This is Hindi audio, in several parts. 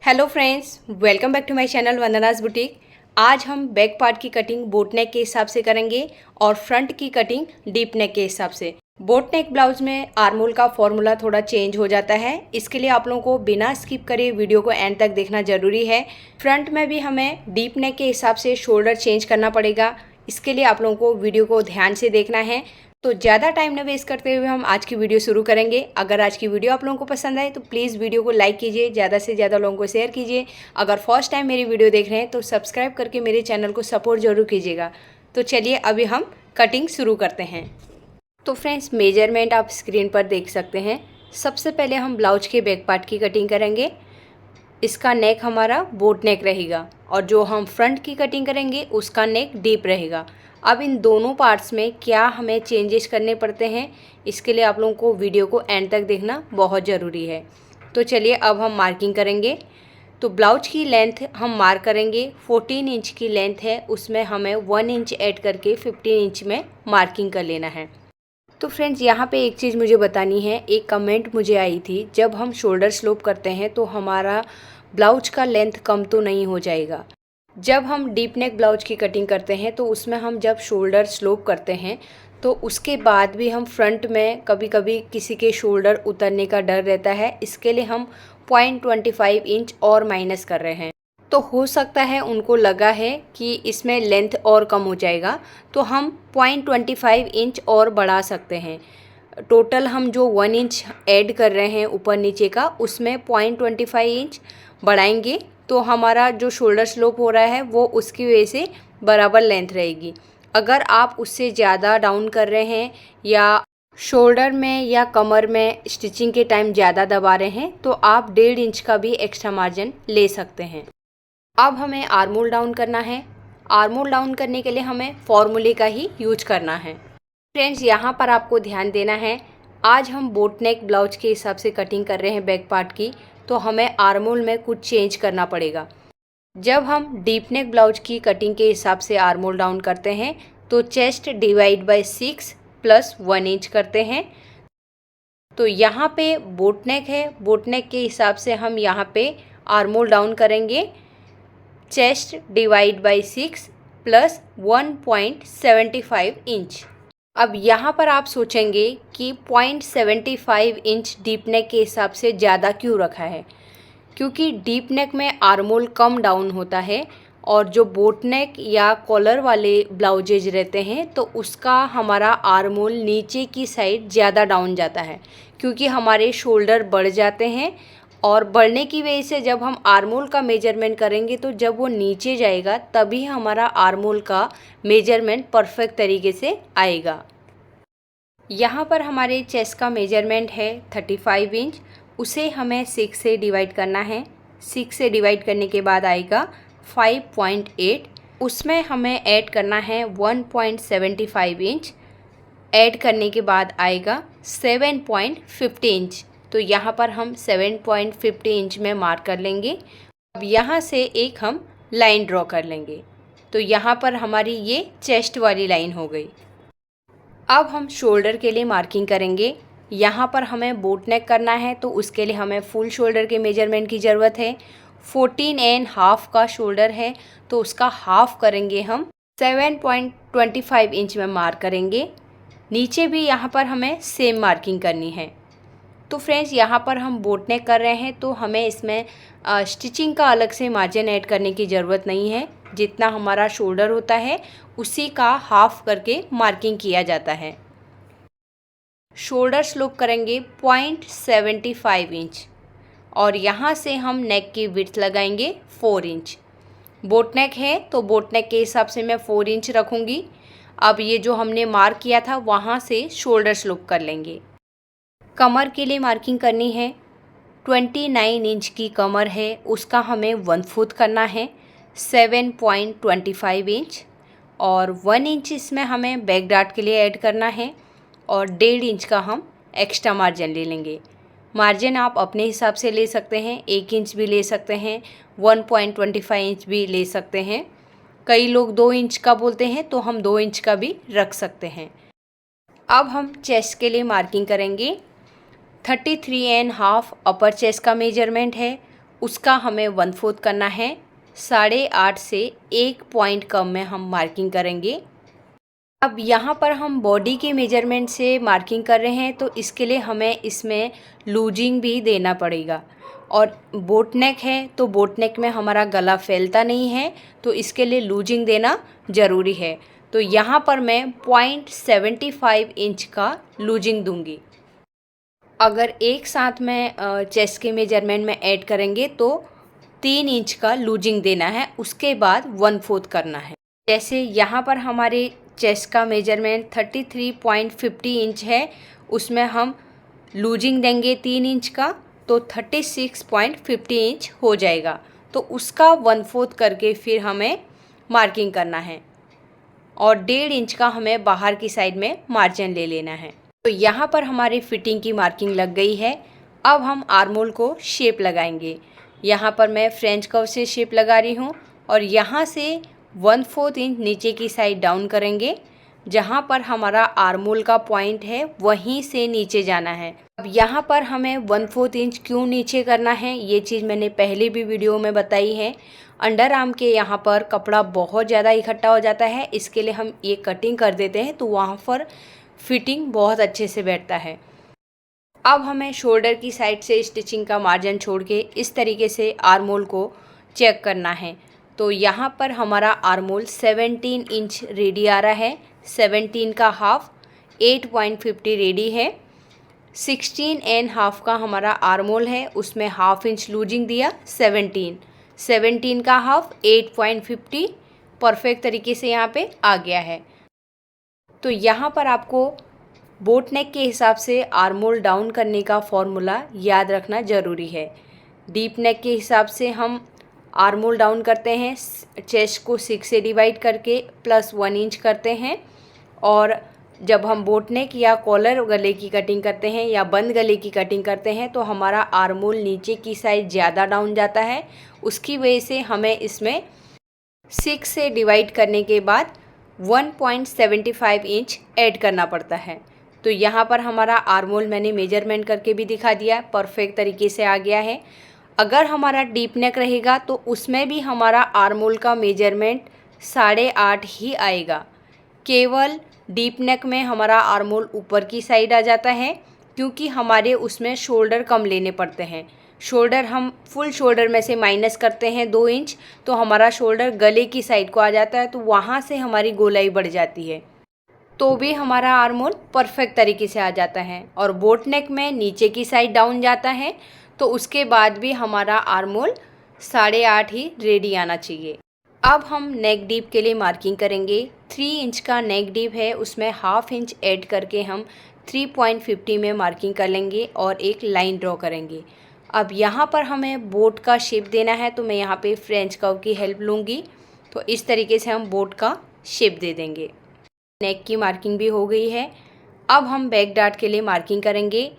Hello friends, welcome back to my channel Vandana's boutique. आज हम बैक पार्ट की कटिंग बोट नेक के हिसाब से करेंगे और फ्रंट की कटिंग डीप नेक के हिसाब से। बोट नेक ब्लाउज में आर्मोल का फॉर्मूला थोड़ा चेंज हो जाता है, इसके लिए आप लोगों को बिना स्किप करे वीडियो को एंड तक देखना ज़रूरी है। फ्रंट में भी हमें डीप नेक के हिसाब से शोल्डर चेंज करना पड़ेगा, इसके लिए आप लोगों को वीडियो को ध्यान से देखना है। तो ज़्यादा टाइम न वेस्ट करते हुए हम आज की वीडियो शुरू करेंगे। अगर आज की वीडियो आप लोगों को पसंद आए तो प्लीज़ वीडियो को लाइक कीजिए, ज़्यादा से ज़्यादा लोगों को शेयर कीजिए। अगर फर्स्ट टाइम मेरी वीडियो देख रहे हैं तो सब्सक्राइब करके मेरे चैनल को सपोर्ट जरूर कीजिएगा। तो चलिए अभी हम कटिंग शुरू करते हैं। तो फ्रेंड्स, मेजरमेंट आप स्क्रीन पर देख सकते हैं। सबसे पहले हम ब्लाउज के बैक पार्ट की कटिंग करेंगे। इसका नेक हमारा बोट नेक रहेगा और जो हम फ्रंट की कटिंग करेंगे उसका नेक डीप रहेगा। अब इन दोनों पार्ट्स में क्या हमें चेंजेस करने पड़ते हैं, इसके लिए आप लोगों को वीडियो को एंड तक देखना बहुत ज़रूरी है। तो चलिए अब हम मार्किंग करेंगे। तो ब्लाउज की लेंथ हम मार्क करेंगे। 14 इंच की लेंथ है, उसमें हमें 1 इंच ऐड करके 15 इंच में मार्किंग कर लेना है। तो फ्रेंड्स, यहाँ पे एक चीज़ मुझे बतानी है। एक कमेंट मुझे आई थी, जब हम शोल्डर स्लोप करते हैं तो हमारा ब्लाउज का लेंथ कम तो नहीं हो जाएगा। जब हम डीप नेक ब्लाउज की कटिंग करते हैं तो उसमें हम जब शोल्डर स्लोप करते हैं तो उसके बाद भी हम फ्रंट में कभी कभी किसी के शोल्डर उतरने का डर रहता है, इसके लिए हम 0.25 इंच और माइनस कर रहे हैं। तो हो सकता है उनको लगा है कि इसमें लेंथ और कम हो जाएगा, तो हम 0.25 इंच और बढ़ा सकते हैं। टोटल हम जो 1 इंच ऐड कर रहे हैं ऊपर नीचे का, उसमें 0.25 इंच बढ़ाएंगे तो हमारा जो शोल्डर स्लोप हो रहा है वो उसकी वजह से बराबर लेंथ रहेगी। अगर आप उससे ज़्यादा डाउन कर रहे हैं या शोल्डर में या कमर में स्टिचिंग के टाइम ज़्यादा दबा रहे हैं तो आप 1.5 इंच का भी एक्स्ट्रा मार्जिन ले सकते हैं। अब हमें आर्मोल डाउन करना है। आर्मोल डाउन करने के लिए हमें फॉर्मूले का ही यूज करना है। फ्रेंड्स, यहाँ पर आपको ध्यान देना है, आज हम बोट नेक ब्लाउज के हिसाब से कटिंग कर रहे हैं बैक पार्ट की, तो हमें आर्मोल में कुछ चेंज करना पड़ेगा। जब हम डीप नेक ब्लाउज की कटिंग के हिसाब से आर्मोल डाउन करते हैं तो chest divide by 6 plus 1 inch करते हैं। तो यहाँ पे बोट नेक है, बोट नेक के हिसाब से हम यहाँ पे आर्मोल डाउन करेंगे chest divide by 6 plus 1.75 inch. अब यहाँ पर आप सोचेंगे कि 0.75 इंच डीप नेक के हिसाब से ज़्यादा क्यों रखा है, क्योंकि डीप नेक में आर्मोल कम डाउन होता है और जो बोट नेक या कॉलर वाले ब्लाउजेज रहते हैं तो उसका हमारा आर्मोल नीचे की साइड ज़्यादा डाउन जाता है, क्योंकि हमारे शोल्डर बढ़ जाते हैं और बढ़ने की वजह से जब हम आर्मोल का मेजरमेंट करेंगे तो जब वो नीचे जाएगा तभी हमारा आर्मोल का मेजरमेंट परफेक्ट तरीके से आएगा। यहाँ पर हमारे चेस्ट का मेजरमेंट है 35 इंच, उसे हमें 6 से डिवाइड करना है। 6 से डिवाइड करने के बाद आएगा 5.8, उसमें हमें ऐड करना है 1.75 इंच। ऐड करने के बाद आएगा 7.50 इंच। तो यहाँ पर हम 7.50 इंच में मार्क कर लेंगे। अब यहाँ से एक हम लाइन ड्रॉ कर लेंगे। तो यहाँ पर हमारी ये चेस्ट वाली लाइन हो गई। अब हम शोल्डर के लिए मार्किंग करेंगे। यहाँ पर हमें बोट नेक करना है तो उसके लिए हमें फुल शोल्डर के मेजरमेंट की ज़रूरत है। 14.5 का शोल्डर है तो उसका हाफ करेंगे हम 7.25 इंच में मार्क करेंगे। नीचे भी यहाँ पर हमें सेम मार्किंग करनी है। तो फ्रेंड्स, यहाँ पर हम बोट नेक कर रहे हैं तो हमें इसमें स्टिचिंग का अलग से मार्जिन ऐड करने की ज़रूरत नहीं है। जितना हमारा शोल्डर होता है उसी का हाफ करके मार्किंग किया जाता है। शोल्डर स्लोप करेंगे 0.75 इंच और यहाँ से हम नेक की विड्थ लगाएंगे 4 इंच। बोट नेक है तो बोट नेक के हिसाब से मैं 4 इंच रखूँगी। अब ये जो हमने मार्क किया था वहाँ से शोल्डर स्लोप कर लेंगे। कमर के लिए मार्किंग करनी है। 29 इंच की कमर है, उसका हमें 1/4 करना है 7.25 इंच और 1 इंच इसमें हमें बैक डार्ट के लिए ऐड करना है और 1.5 इंच का हम एक्स्ट्रा मार्जिन ले लेंगे। मार्जिन आप अपने हिसाब से ले सकते हैं, 1 इंच भी ले सकते हैं, 1.25 इंच भी ले सकते हैं। कई लोग 2 इंच का बोलते हैं तो हम 2 इंच का भी रख सकते हैं। अब हम चेस्ट के लिए मार्किंग करेंगे। 33.5 अपर चेस्ट का मेजरमेंट है, उसका हमें 1/4 करना है। 8.5 से 1 पॉइंट कम में हम मार्किंग करेंगे। अब यहाँ पर हम बॉडी के मेजरमेंट से मार्किंग कर रहे हैं, तो इसके लिए हमें इसमें लूजिंग भी देना पड़ेगा। और बोट नेक है तो बोट नेक में हमारा गला फैलता नहीं है, तो इसके लिए लूजिंग देना ज़रूरी है। तो यहाँ पर मैं 0.75 इंच का लूजिंग दूंगी। अगर एक साथ में चेस्ट के मेजरमेंट में ऐड करेंगे तो 3 इंच का लूजिंग देना है, उसके बाद 1/4 करना है। जैसे यहाँ पर हमारे चेस्ट का मेजरमेंट 33.50 इंच है, उसमें हम लूजिंग देंगे 3 इंच का, तो 36.50 इंच हो जाएगा। तो उसका 1/4 करके फिर हमें मार्किंग करना है और 1.5 इंच का हमें बाहर की साइड में मार्जिन ले लेना है। तो यहाँ पर हमारी फिटिंग की मार्किंग लग गई है। अब हम आर्मोल को शेप लगाएंगे। यहाँ पर मैं फ्रेंच कर्व से शेप लगा रही हूँ और यहाँ से 1/4 इंच नीचे की साइड डाउन करेंगे। जहाँ पर हमारा आर्मोल का पॉइंट है वहीं से नीचे जाना है। अब यहाँ पर हमें 1/4 इंच क्यों नीचे करना है, ये चीज़ मैंने पहले भी वीडियो में बताई है। अंडर आर्म के यहाँ पर कपड़ा बहुत ज़्यादा इकट्ठा हो जाता है, इसके लिए हम ये कटिंग कर देते हैं, तो वहाँ पर फिटिंग बहुत अच्छे से बैठता है। अब हमें शोल्डर की साइड से स्टिचिंग का मार्जिन छोड़ के इस तरीके से आर्मोल को चेक करना है। तो यहाँ पर हमारा आर्मोल 17 इंच रेडी आ रहा है। 17 का हाफ 8.50 रेडी है। 16.5 का हमारा आर्मोल है, उसमें हाफ इंच लूजिंग दिया। 17 का हाफ 8.50 परफेक्ट तरीके से यहाँ पे आ गया है। तो यहाँ पर आपको बोट नेक के हिसाब से आर्मोल डाउन करने का फॉर्मूला याद रखना ज़रूरी है। डीप नेक के हिसाब से हम आर्मोल डाउन करते हैं, चेस्ट को 6 से डिवाइड करके +1 इंच करते हैं। और जब हम बोट नेक या कॉलर गले की कटिंग करते हैं या बंद गले की कटिंग करते हैं तो हमारा आर्मोल नीचे की साइड ज़्यादा डाउन जाता है। उसकी वजह से हमें इसमें 6 से डिवाइड करने के बाद 1.75 इंच ऐड करना पड़ता है। तो यहाँ पर हमारा आर्मोल मैंने मेजरमेंट करके भी दिखा दिया, परफेक्ट तरीके से आ गया है। अगर हमारा डीप नेक रहेगा तो उसमें भी हमारा आर्मोल का मेजरमेंट 8.5 ही आएगा। केवल डीप नेक में हमारा आर्मोल ऊपर की साइड आ जाता है, क्योंकि हमारे उसमें शोल्डर कम लेने पड़ते हैं। शोल्डर हम फुल शोल्डर में से माइनस करते हैं 2 इंच, तो हमारा शोल्डर गले की साइड को आ जाता है, तो वहाँ से हमारी गोलाई बढ़ जाती है, तो भी हमारा आर्मोल परफेक्ट तरीके से आ जाता है। और बोट नेक में नीचे की साइड डाउन जाता है, तो उसके बाद भी हमारा आर्मोल 8.5 ही रेडी आना चाहिए। अब हम नेक डीप के लिए मार्किंग करेंगे। 3 इंच का नेक डीप है, उसमें हाफ इंच ऐड करके हम 3.50 में मार्किंग कर लेंगे और एक लाइन ड्रॉ करेंगे। अब यहाँ पर हमें बोट का शेप देना है, तो मैं यहाँ पे फ्रेंच कर्व की हेल्प लूँगी। तो इस तरीके से हम बोट का शेप दे देंगे। नेक की मार्किंग भी हो गई है। अब हम बैक डार्ट के लिए मार्किंग करेंगे।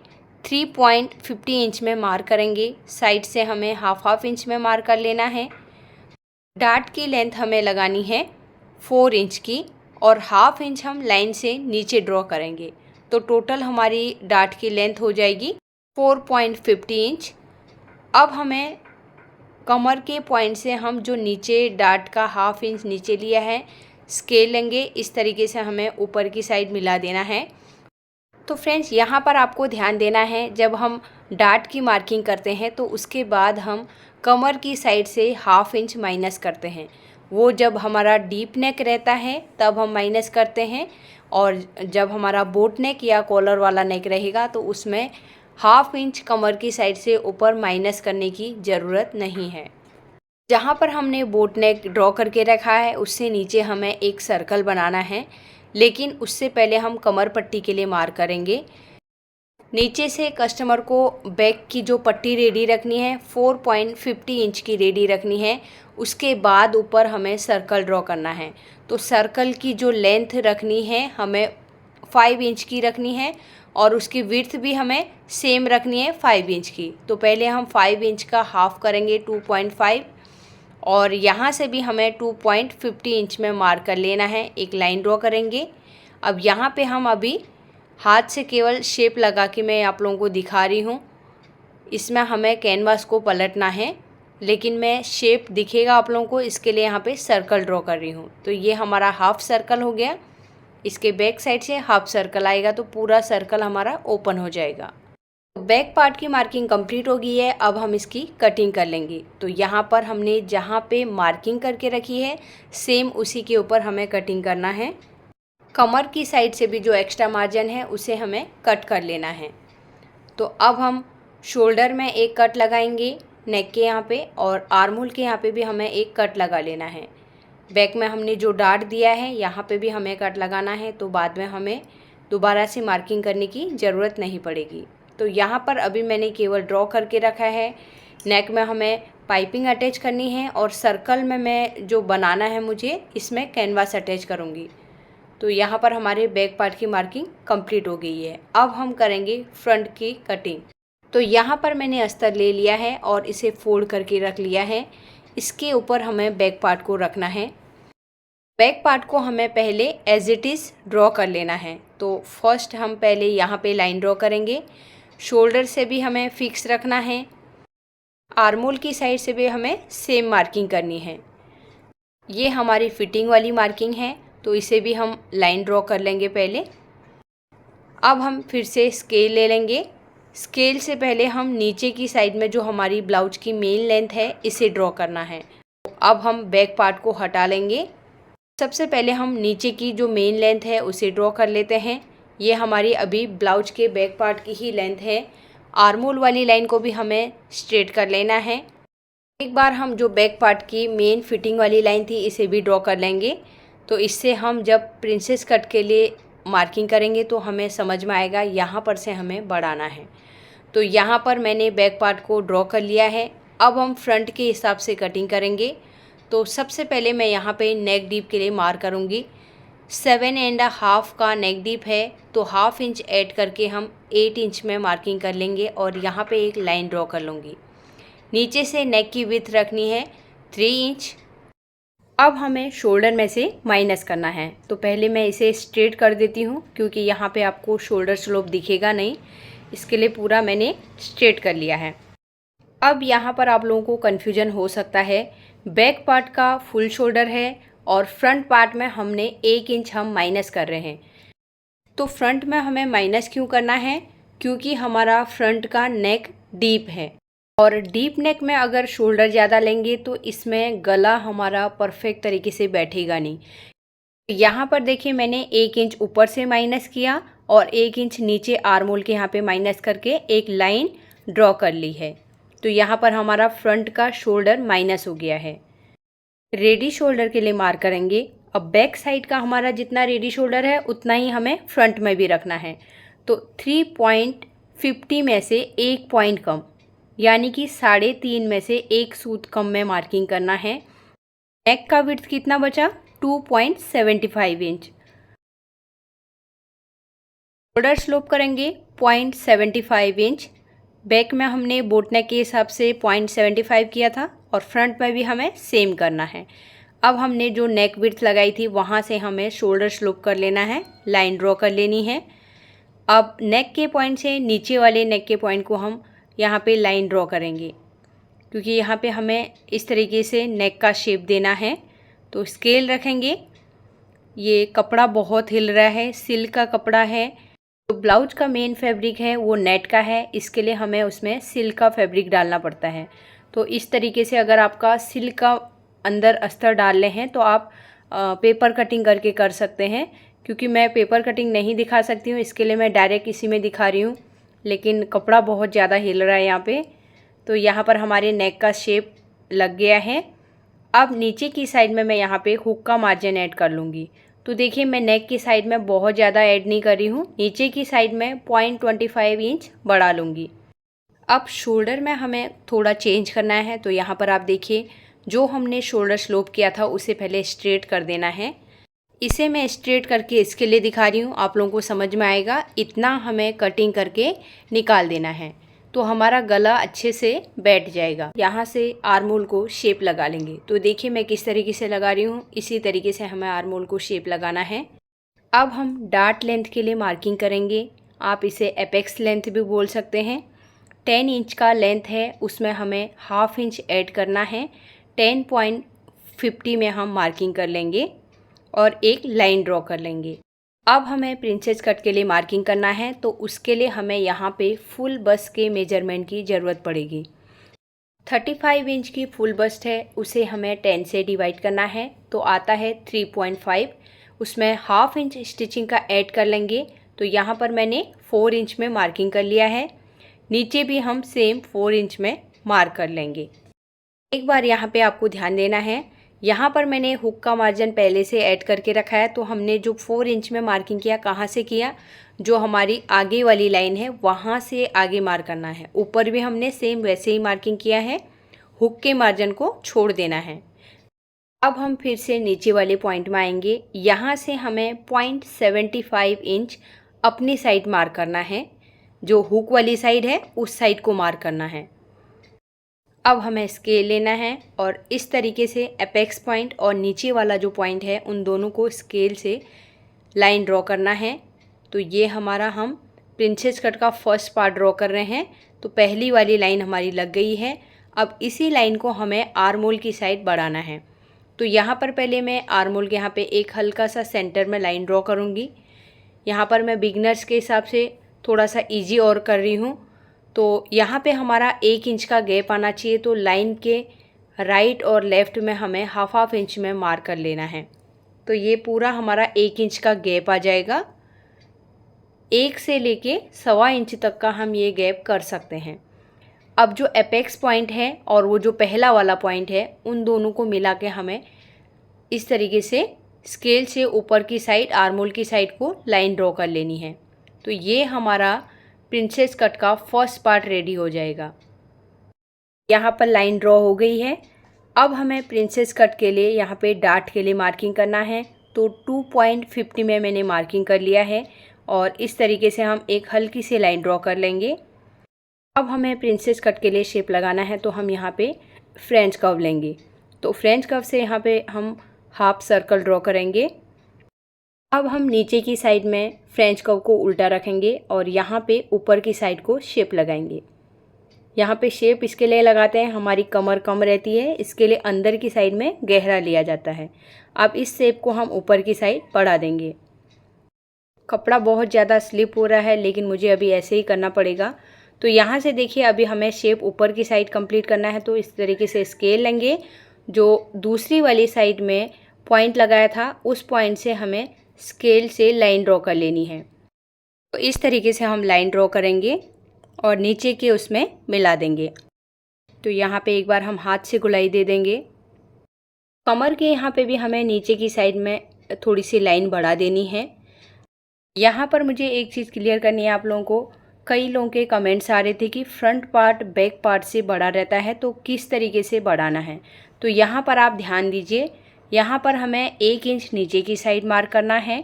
3.50 इंच में मार्क करेंगे। साइड से हमें हाफ इंच में मार्क कर लेना है। डार्ट की लेंथ हमें लगानी है 4 इंच की और हाफ इंच हम लाइन से नीचे ड्रॉ करेंगे, तो टोटल हमारी डार्ट की लेंथ हो जाएगी 4.50 इंच। अब हमें कमर के पॉइंट से हम जो नीचे डार्ट का हाफ इंच नीचे लिया है, स्केल लेंगे। इस तरीके से हमें ऊपर की साइड मिला देना है। तो फ्रेंड्स, यहाँ पर आपको ध्यान देना है, जब हम डार्ट की मार्किंग करते हैं तो उसके बाद हम कमर की साइड से हाफ इंच माइनस करते हैं। वो जब हमारा डीप नेक रहता है तब हम माइनस करते हैं, और जब हमारा बोट नेक या कॉलर वाला नेक रहेगा तो उसमें हाफ इंच कमर की साइड से ऊपर माइनस करने की ज़रूरत नहीं है। जहाँ पर हमने बोट नेक ड्रॉ करके रखा है उससे नीचे हमें एक सर्कल बनाना है, लेकिन उससे पहले हम कमर पट्टी के लिए मार्क करेंगे। नीचे से कस्टमर को बैक की जो पट्टी रेडी रखनी है 4.50 इंच की रेडी रखनी है। उसके बाद ऊपर हमें सर्कल ड्रॉ करना है। तो सर्कल की जो लेंथ रखनी है हमें 5 इंच की रखनी है और उसकी विड्थ भी हमें सेम रखनी है 5 इंच की। तो पहले हम 5 इंच का हाफ करेंगे 2.5, और यहाँ से भी हमें 2.50 इंच में मार्क कर लेना है। एक लाइन ड्रॉ करेंगे। अब यहाँ पे हम अभी हाथ से केवल शेप लगा के मैं आप लोगों को दिखा रही हूँ। इसमें हमें कैनवास को पलटना है लेकिन मैं शेप दिखेगा आप लोगों को, इसके लिए यहाँ पे सर्कल ड्रॉ कर रही हूँ। तो ये हमारा हाफ सर्कल हो गया, इसके बैक साइड से हाफ सर्कल आएगा तो पूरा सर्कल हमारा ओपन हो जाएगा। बैक पार्ट की मार्किंग कंप्लीट हो गई है, अब हम इसकी कटिंग कर लेंगे। तो यहाँ पर हमने जहाँ पे मार्किंग करके रखी है सेम उसी के ऊपर हमें कटिंग करना है। कमर की साइड से भी जो एक्स्ट्रा मार्जिन है उसे हमें कट कर लेना है। तो अब हम शोल्डर में एक कट लगाएंगे नेक के यहाँ पे, और आर्महोल के यहाँ पे भी हमें एक कट लगा लेना है। बैक में हमने जो डार्ट दिया है यहाँ पे भी हमें कट लगाना है, तो बाद में हमें दोबारा से मार्किंग करने की ज़रूरत नहीं पड़ेगी। तो यहाँ पर अभी मैंने केवल ड्रॉ करके रखा है। नेक में हमें पाइपिंग अटैच करनी है और सर्कल में मैं जो बनाना है मुझे इसमें कैनवास अटैच करूँगी। तो यहाँ पर हमारे बैक पार्ट की मार्किंग कंप्लीट हो गई है। अब हम करेंगे फ्रंट की कटिंग। तो यहाँ पर मैंने अस्तर ले लिया है और इसे फोल्ड करके रख लिया है। इसके ऊपर हमें बैक पार्ट को रखना है। बैक पार्ट को हमें पहले एज इट इज़ ड्रॉ कर लेना है। तो फर्स्ट हम पहले यहाँ पे लाइन ड्रॉ करेंगे। शोल्डर से भी हमें फिक्स रखना है, आर्महोल की साइड से भी हमें सेम मार्किंग करनी है। ये हमारी फिटिंग वाली मार्किंग है, तो इसे भी हम लाइन ड्रॉ कर लेंगे पहले। अब हम फिर से स्केल ले लेंगे। स्केल से पहले हम नीचे की साइड में जो हमारी ब्लाउज की मेन लेंथ है इसे ड्रॉ करना है। अब हम बैक पार्ट को हटा लेंगे। सबसे पहले हम नीचे की जो मेन लेंथ है उसे ड्रॉ कर लेते हैं। ये हमारी अभी ब्लाउज के बैक पार्ट की ही लेंथ है। आर्महोल वाली लाइन को भी हमें स्ट्रेट कर लेना है। एक बार हम जो बैक पार्ट की मेन फिटिंग वाली लाइन थी इसे भी ड्रॉ कर लेंगे। तो इससे हम जब प्रिंसेस कट के लिए मार्किंग करेंगे तो हमें समझ में आएगा यहाँ पर से हमें बढ़ाना है। तो यहाँ पर मैंने बैक पार्ट को ड्रॉ कर लिया है। अब हम फ्रंट के हिसाब से कटिंग करेंगे। तो सबसे पहले मैं यहाँ पे नेक डीप के लिए मार्क करूँगी। 7.5 का नेक डीप है, तो हाफ इंच ऐड करके हम 8 इंच में मार्किंग कर लेंगे और यहाँ पे एक लाइन ड्रॉ कर लूँगी। नीचे से नेक की विड्थ रखनी है 3 इंच। अब हमें शोल्डर में से माइनस करना है। तो पहले मैं इसे स्ट्रेट कर देती हूँ क्योंकि यहाँ पे आपको शोल्डर स्लोप दिखेगा नहीं, इसके लिए पूरा मैंने स्ट्रेट कर लिया है। अब यहाँ पर आप लोगों को कन्फ्यूजन हो सकता है, बैक पार्ट का फुल शोल्डर है और फ्रंट पार्ट में हमने 1 इंच हम माइनस कर रहे हैं। तो फ्रंट में हमें माइनस क्यों करना है? क्योंकि हमारा फ्रंट का नेक डीप है और डीप नेक में अगर शोल्डर ज़्यादा लेंगे तो इसमें गला हमारा परफेक्ट तरीके से बैठेगा नहीं। यहाँ पर देखिए मैंने 1 इंच ऊपर से माइनस किया और 1 इंच नीचे आर्महोल के यहाँ पे माइनस करके एक लाइन ड्रॉ कर ली है। तो यहाँ पर हमारा फ्रंट का शोल्डर माइनस हो गया है। रेडी शोल्डर के लिए मार्क करेंगे। अब बैक साइड का हमारा जितना रेडी शोल्डर है उतना ही हमें फ्रंट में भी रखना है। तो 3.50 में से 1 पॉइंट कम, यानी कि 3.5 में से 1 सूत कम में मार्किंग करना है। नेक का विड्थ कितना बचा? 2.75 इंच। शोल्डर स्लोप करेंगे 0.75 इंच। बैक में हमने बोट नेक के हिसाब से 0.75 किया था और फ्रंट में भी हमें सेम करना है। अब हमने जो नेक विड्थ लगाई थी वहाँ से हमें शोल्डर स्लोप कर लेना है, लाइन ड्रॉ कर लेनी है। अब नेक के पॉइंट से नीचे वाले नेक के पॉइंट को हम यहाँ पे लाइन ड्रॉ करेंगे क्योंकि यहाँ पे हमें इस तरीके से नेक का शेप देना है। तो स्केल रखेंगे। ये कपड़ा बहुत हिल रहा है, सिल्क का कपड़ा है। तो ब्लाउज का मेन फैब्रिक है वो नेट का है, इसके लिए हमें उसमें सिल्क का फैब्रिक डालना पड़ता है। तो इस तरीके से अगर आपका सिल्क का अंदर अस्तर डाल रहे हैं तो आप पेपर कटिंग करके कर सकते हैं। क्योंकि मैं पेपर कटिंग नहीं दिखा सकती हूँ, इसके लिए मैं डायरेक्ट इसी में दिखा रही हूँ, लेकिन कपड़ा बहुत ज़्यादा हिल रहा है यहाँ पे। तो यहाँ पर हमारे नेक का शेप लग गया है। अब नीचे की साइड में मैं यहाँ पे हुक का मार्जिन ऐड कर लूँगी। तो देखिए मैं नेक की साइड में बहुत ज़्यादा ऐड नहीं कर रही हूँ, नीचे की साइड में 0.25 इंच बढ़ा लूँगी। अब शोल्डर में हमें थोड़ा चेंज करना है। तो यहाँ पर आप देखिए जो हमने शोल्डर स्लोप किया था उसे पहले स्ट्रेट कर देना है। इसे मैं स्ट्रेट करके इसके लिए दिखा रही हूँ, आप लोगों को समझ में आएगा। इतना हमें कटिंग करके निकाल देना है तो हमारा गला अच्छे से बैठ जाएगा। यहाँ से आर्महोल को शेप लगा लेंगे। तो देखिए मैं किस तरीके से लगा रही हूँ, इसी तरीके से हमें आर्महोल को शेप लगाना है। अब हम डार्ट लेंथ के लिए मार्किंग करेंगे। आप इसे एपेक्स लेंथ भी बोल सकते हैं। 10 इंच का लेंथ है उसमें हमें हाफ इंच ऐड करना है। 10.50 में हम मार्किंग कर लेंगे और एक लाइन ड्रॉ कर लेंगे। अब हमें प्रिंसेस कट के लिए मार्किंग करना है, तो उसके लिए हमें यहाँ पे फुल बस्ट के मेजरमेंट की ज़रूरत पड़ेगी। 35 इंच की फुल बस्ट है, उसे हमें 10 से डिवाइड करना है तो आता है 3.5। उसमें हाफ इंच स्टिचिंग का ऐड कर लेंगे। तो यहाँ पर मैंने 4 इंच में मार्किंग कर लिया है। नीचे भी हम सेम 4 इंच में मार्क कर लेंगे। एक बार यहाँ पे आपको ध्यान देना है, यहाँ पर मैंने हुक का मार्जिन पहले से ऐड करके रखा है। तो हमने जो 4 इंच में मार्किंग किया, कहाँ से किया, जो हमारी आगे वाली लाइन है वहाँ से आगे मार्क करना है। ऊपर भी हमने सेम वैसे ही मार्किंग किया है, हुक के मार्जिन को छोड़ देना है। अब हम फिर से नीचे वाले पॉइंट में आएंगे। यहाँ से हमें 0.75 इंच अपनी साइड मार्क करना है, जो हुक वाली साइड है उस साइड को मार्क करना है। अब हमें स्केल लेना है और इस तरीके से एपेक्स पॉइंट और नीचे वाला जो पॉइंट है उन दोनों को स्केल से लाइन ड्रॉ करना है। तो ये हमारा हम प्रिंसेस कट का फर्स्ट पार्ट ड्रॉ कर रहे हैं। तो पहली वाली लाइन हमारी लग गई है। अब इसी लाइन को हमें आर्म होल की साइड बढ़ाना है। तो यहाँ पर पहले मैं आर्म होल के यहाँ पे एक हल्का सा सेंटर में लाइन ड्रॉ करूँगी। यहाँ पर मैं बिगनर्स के हिसाब से थोड़ा सा ईजी और कर रही हूँ। तो यहाँ पे हमारा 1 इंच का गैप आना चाहिए। तो लाइन के राइट और लेफ़्ट में हमें हाफ इंच में मार्क कर लेना है। तो ये पूरा हमारा 1 इंच का गैप आ जाएगा। 1 से लेके 1.25 इंच तक का हम ये गैप कर सकते हैं। अब जो एपेक्स पॉइंट है और वो जो पहला वाला पॉइंट है, उन दोनों को मिला के हमें इस तरीके से स्केल से ऊपर की साइड, आर्म होल की साइड को लाइन ड्रॉ कर लेनी है। तो ये हमारा प्रिंसेस कट का फर्स्ट पार्ट रेडी हो जाएगा। यहाँ पर लाइन ड्रॉ हो गई है। अब हमें प्रिंसेस कट के लिए यहाँ पे डार्ट के लिए मार्किंग करना है। तो 2.50 में मैंने मार्किंग कर लिया है और इस तरीके से हम एक हल्की सी लाइन ड्रॉ कर लेंगे। अब हमें प्रिंसेस कट के लिए शेप लगाना है, तो हम यहाँ पे फ्रेंच कर्व लेंगे। तो फ्रेंच कर्व से यहाँ पे हम हाफ सर्कल ड्रॉ करेंगे। अब हम नीचे की साइड में फ्रेंच कर्व को उल्टा रखेंगे और यहाँ पे ऊपर की साइड को शेप लगाएंगे। यहाँ पे शेप इसके लिए लगाते हैं, हमारी कमर कम रहती है, इसके लिए अंदर की साइड में गहरा लिया जाता है। अब इस शेप को हम ऊपर की साइड बढ़ा देंगे। कपड़ा बहुत ज़्यादा स्लिप हो रहा है, लेकिन मुझे अभी ऐसे ही करना पड़ेगा। तो यहाँ से देखिए, अभी हमें शेप ऊपर की साइड कंप्लीट करना है। तो इस तरीके से स्केल लेंगे। जो दूसरी वाली साइड में पॉइंट लगाया था, उस पॉइंट से हमें स्केल से लाइन ड्रॉ कर लेनी है। तो इस तरीके से हम लाइन ड्रॉ करेंगे और नीचे के उसमें मिला देंगे। तो यहाँ पे एक बार हम हाथ से गोलाई दे देंगे। कमर के यहाँ पे भी हमें नीचे की साइड में थोड़ी सी लाइन बढ़ा देनी है। यहाँ पर मुझे एक चीज़ क्लियर करनी है आप लोगों को। कई लोगों के कमेंट्स आ रहे थे कि फ्रंट पार्ट बैक पार्ट से बड़ा रहता है, तो किस तरीके से बढ़ाना है। तो यहाँ पर आप ध्यान दीजिए, यहाँ पर हमें 1 इंच नीचे की साइड मार्क करना है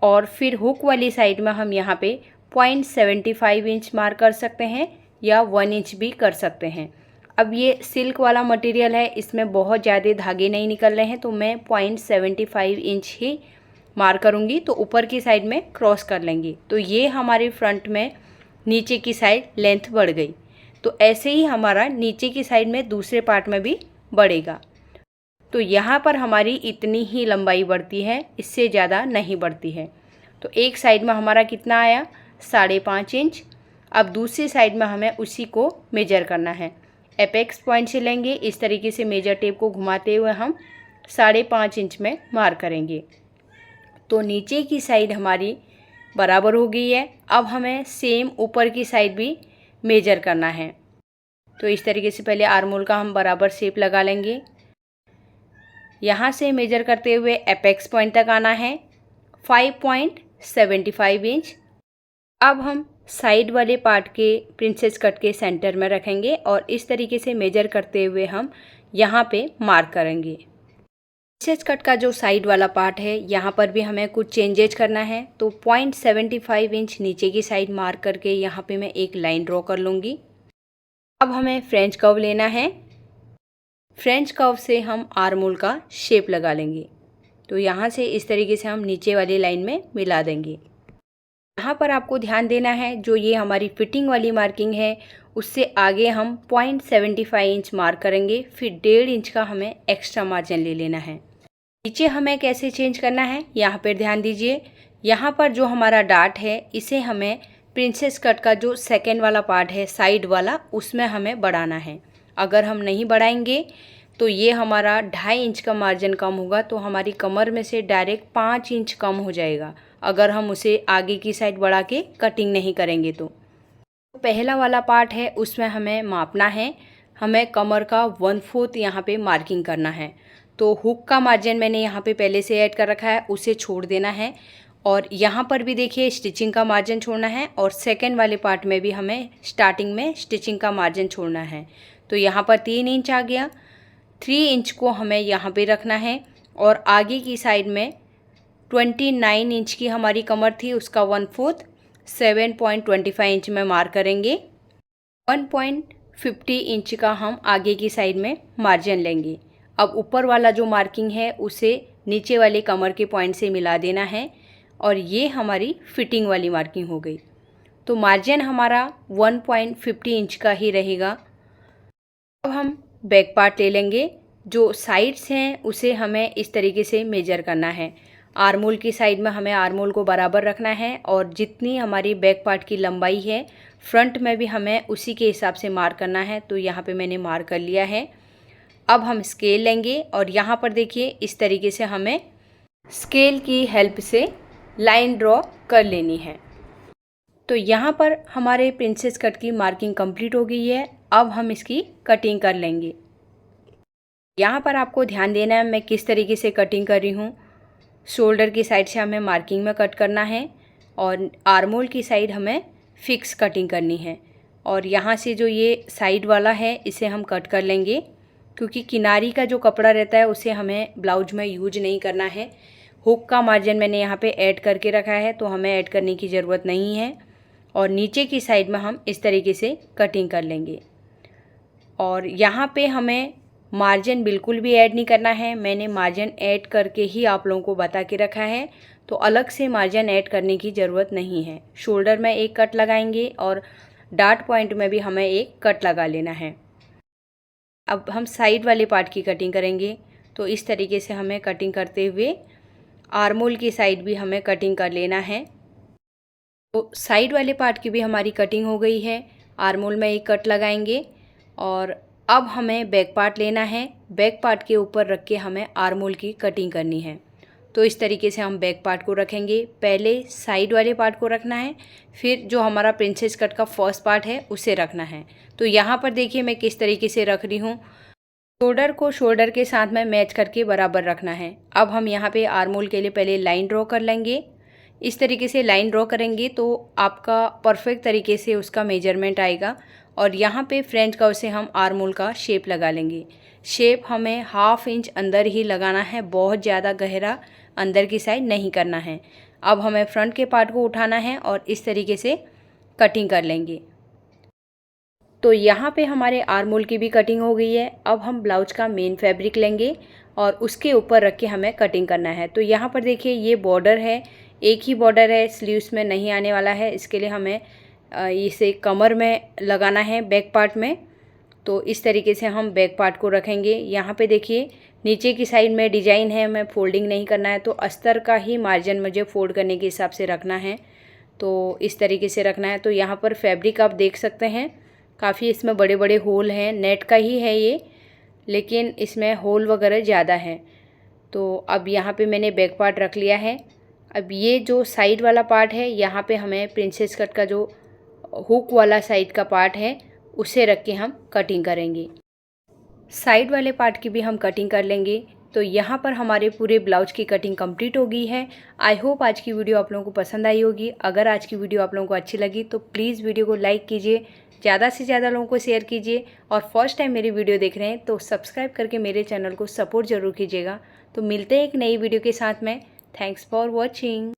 और फिर हुक वाली साइड में हम यहाँ पे 0.75 इंच मार्क कर सकते हैं या 1 इंच भी कर सकते हैं। अब ये सिल्क वाला मटेरियल है, इसमें बहुत ज़्यादा धागे नहीं निकल रहे हैं, तो मैं 0.75 इंच ही मार्क करूँगी। तो ऊपर की साइड में क्रॉस कर लेंगे। तो ये हमारे फ्रंट में नीचे की साइड लेंथ बढ़ गई। तो ऐसे ही हमारा नीचे की साइड में दूसरे पार्ट में भी बढ़ेगा। तो यहाँ पर हमारी इतनी ही लंबाई बढ़ती है, इससे ज़्यादा नहीं बढ़ती है। तो एक साइड में हमारा कितना आया, 5.5 इंच। अब दूसरी साइड में हमें उसी को मेजर करना है। एपेक्स पॉइंट से लेंगे, इस तरीके से मेजर टेप को घुमाते हुए हम 5.5 इंच में मार्क करेंगे। तो नीचे की साइड हमारी बराबर हो गई है। अब हमें सेम ऊपर की साइड भी मेजर करना है। तो इस तरीके से पहले आर्म होल का हम बराबर शेप लगा लेंगे। यहाँ से मेजर करते हुए एपेक्स पॉइंट तक आना है 5.75 इंच। अब हम साइड वाले पार्ट के प्रिंसेस कट के सेंटर में रखेंगे और इस तरीके से मेजर करते हुए हम यहाँ पे मार्क करेंगे। प्रिंसेस कट का जो साइड वाला पार्ट है, यहाँ पर भी हमें कुछ चेंजेज करना है। तो 0.75 इंच नीचे की साइड मार्क करके यहाँ पे मैं एक लाइन ड्रॉ कर लूँगी। अब हमें फ्रेंच कर्व लेना है। फ्रेंच कर्व से हम आर्म होल का शेप लगा लेंगे। तो यहाँ से इस तरीके से हम नीचे वाली लाइन में मिला देंगे। यहाँ पर आपको ध्यान देना है, जो ये हमारी फिटिंग वाली मार्किंग है उससे आगे हम 0.75 इंच मार्क करेंगे, फिर 1.5 इंच का हमें एक्स्ट्रा मार्जिन ले लेना है। नीचे हमें कैसे चेंज करना है यहाँ पर ध्यान दीजिए। यहाँ पर जो हमारा डार्ट है इसे हमें प्रिंसेस कट का जो सेकेंड वाला पार्ट है साइड वाला, उसमें हमें बढ़ाना है। अगर हम नहीं बढ़ाएंगे तो ये हमारा 2.5 इंच का मार्जिन कम होगा, तो हमारी कमर में से डायरेक्ट 5 इंच कम हो जाएगा अगर हम उसे आगे की साइड बढ़ा के कटिंग नहीं करेंगे। तो पहला वाला पार्ट है उसमें हमें मापना है, हमें कमर का 1/4 यहाँ पे मार्किंग करना है। तो हुक का मार्जिन मैंने यहाँ पे पहले से ऐड कर रखा है, उसे छोड़ देना है। और यहाँ पर भी देखिए स्टिचिंग का मार्जिन छोड़ना है, और सेकेंड वाले पार्ट में भी हमें स्टार्टिंग में स्टिचिंग का मार्जिन छोड़ना है। तो यहाँ पर 3 इंच आ गया। 3 इंच को हमें यहाँ पे रखना है, और आगे की साइड में 29 इंच की हमारी कमर थी, उसका 1/4 7.25 इंच में मार्क करेंगे। 1.50 इंच का हम आगे की साइड में मार्जिन लेंगे। अब ऊपर वाला जो मार्किंग है उसे नीचे वाले कमर के पॉइंट से मिला देना है, और ये हमारी फिटिंग वाली मार्किंग हो गई। तो मार्जिन हमारा 1.50 इंच का ही रहेगा। अब हम बैक पार्ट ले लेंगे। जो साइड्स हैं उसे हमें इस तरीके से मेजर करना है। आर्मोल की साइड में हमें आर्मोल को बराबर रखना है, और जितनी हमारी बैक पार्ट की लंबाई है फ्रंट में भी हमें उसी के हिसाब से मार्क करना है। तो यहाँ पे मैंने मार्क कर लिया है। अब हम स्केल लेंगे, और यहाँ पर देखिए इस तरीके से हमें स्केल की हेल्प से लाइन ड्रॉ कर लेनी है। तो यहाँ पर हमारे प्रिंसेस कट की मार्किंग कंप्लीट हो गई है। अब हम इसकी कटिंग कर लेंगे। यहाँ पर आपको ध्यान देना है मैं किस तरीके से कटिंग कर रही हूँ। शोल्डर की साइड से हमें मार्किंग में कट करना है, और आर्मोल की साइड हमें फिक्स कटिंग करनी है। और यहाँ से जो ये साइड वाला है इसे हम कट कर लेंगे, क्योंकि किनारी का जो कपड़ा रहता है उसे हमें ब्लाउज में यूज नहीं करना है। हुक का मार्जिन मैंने यहाँ पे ऐड करके रखा है, तो हमें ऐड करने की ज़रूरत नहीं है। और नीचे की साइड में हम इस तरीके से कटिंग कर लेंगे। और यहाँ पे हमें मार्जिन बिल्कुल भी ऐड नहीं करना है। मैंने मार्जिन ऐड करके ही आप लोगों को बता के रखा है, तो अलग से मार्जिन ऐड करने की ज़रूरत नहीं है। शोल्डर में एक कट लगाएंगे, और डार्ट पॉइंट में भी हमें एक कट लगा लेना है। अब हम साइड वाले पार्ट की कटिंग करेंगे। तो इस तरीके से हमें कटिंग करते हुए आर्मोल की साइड भी हमें कटिंग कर लेना है। तो साइड वाले पार्ट की भी हमारी कटिंग हो गई है। आर्मोल में एक कट लगाएंगे, और अब हमें बैक पार्ट लेना है। बैक पार्ट के ऊपर रख के हमें आर्मोल की कटिंग करनी है। तो इस तरीके से हम बैक पार्ट को रखेंगे। पहले साइड वाले पार्ट को रखना है, फिर जो हमारा प्रिंसेस कट का फर्स्ट पार्ट है उसे रखना है। तो यहाँ पर देखिए मैं किस तरीके से रख रही हूँ। शोल्डर को शोल्डर के साथ में मैच करके बराबर रखना है। अब हम यहाँ पे आर्मोल के लिए पहले लाइन ड्रॉ कर लेंगे। इस तरीके से लाइन ड्रॉ करेंगे तो आपका परफेक्ट तरीके से उसका मेजरमेंट आएगा। और यहाँ पे फ्रंट का उसे हम आर्मोल का शेप लगा लेंगे। शेप हमें 1/2 इंच अंदर ही लगाना है, बहुत ज़्यादा गहरा अंदर की साइड नहीं करना है। अब हमें फ्रंट के पार्ट को उठाना है और इस तरीके से कटिंग कर लेंगे। तो यहाँ पे हमारे आर्मोल की भी कटिंग हो गई है। अब हम ब्लाउज का मेन फैब्रिक लेंगे और उसके ऊपर रख के हमें कटिंग करना है। तो यहाँ पर देखिए ये बॉर्डर है, एक ही बॉर्डर है, स्लीव्स में नहीं आने वाला है। इसके लिए हमें इसे कमर में लगाना है, बैक पार्ट में। तो इस तरीके से हम बैक पार्ट को रखेंगे। यहाँ पे देखिए नीचे की साइड में डिजाइन है, हमें फोल्डिंग नहीं करना है, तो अस्तर का ही मार्जिन मुझे फोल्ड करने के हिसाब से रखना है। तो इस तरीके से रखना है। तो यहाँ पर फैब्रिक आप देख सकते हैं, काफ़ी इसमें बड़े बड़े होल हैं। नेट का ही है ये, लेकिन इसमें होल वगैरह ज़्यादा है। तो अब यहाँ पे मैंने बैक पार्ट रख लिया है। अब ये जो साइड वाला पार्ट है, यहाँ पे हमें प्रिंसेस कट का जो हुक वाला साइड का पार्ट है उसे रख के हम कटिंग करेंगे। साइड वाले पार्ट की भी हम कटिंग कर लेंगे। तो यहाँ पर हमारे पूरे ब्लाउज की कटिंग कंप्लीट हो गई है। आई होप आज की वीडियो आप लोगों को पसंद आई होगी। अगर आज की वीडियो आप लोगों को अच्छी लगी तो प्लीज़ वीडियो को लाइक कीजिए, ज़्यादा से ज़्यादा लोगों को शेयर कीजिए, और फर्स्ट टाइम मेरी वीडियो देख रहे हैं तो सब्सक्राइब करके मेरे चैनल को सपोर्ट ज़रूर कीजिएगा। तो मिलते हैं एक नई वीडियो के साथ में। Thanks for watching.